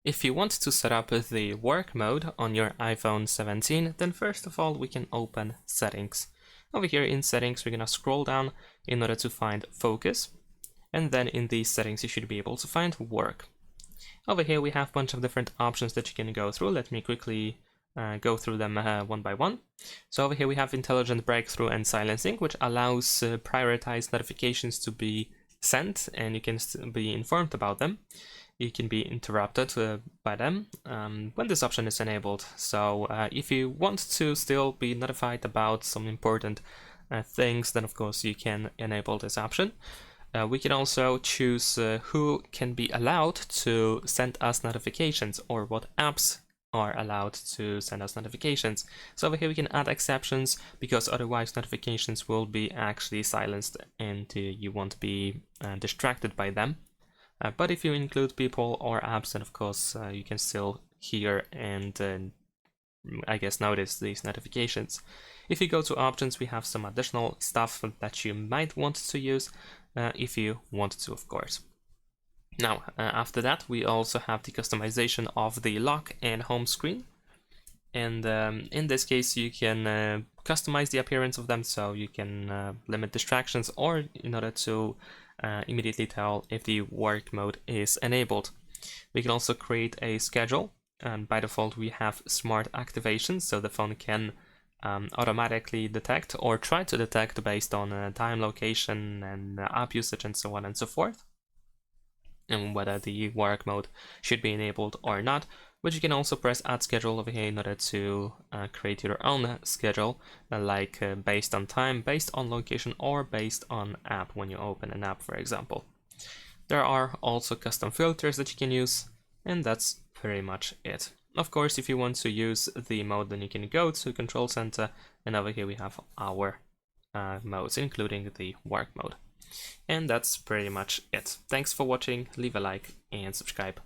If you want to set up the work mode on your iPhone 17, then first of all we can open Settings. Over here in Settings we're going to scroll down in order to find Focus, and then in these settings you should be able to find Work. Over here we have a bunch of different options that you can go through. Let me quickly go through them one by one. So over here we have Intelligent Breakthrough and Silencing, which allows prioritized notifications to be sent and you can be informed about them. You can be interrupted by them when this option is enabled. So if you want to still be notified about some important things, then of course you can enable this option. We can also choose who can be allowed to send us notifications or what apps are allowed to send us notifications. So over here we can add exceptions, because otherwise notifications will be actually silenced and you won't be distracted by them. But if you include people or apps, then of course you can still hear and I guess notice these notifications. If you go to options, we have some additional stuff that you might want to use if you want to, of course. Now, after that, we also have the customization of the lock and home screen. And in this case, you can customize the appearance of them, so you can limit distractions, or in order to immediately tell if the work mode is enabled. We can also create a schedule, and by default we have smart activation, so the phone can automatically detect or try to detect based on time, location, and app usage, and so on and so forth, and whether the work mode should be enabled or not. But you can also press add schedule over here in order to create your own schedule, like based on time, based on location, or based on app when you open an app, for example. There are also custom filters that you can use, and that's pretty much it. Of course, if you want to use the mode, then you can go to Control Center, and over here we have our modes, including the work mode. And that's pretty much it. Thanks for watching, leave a like and subscribe.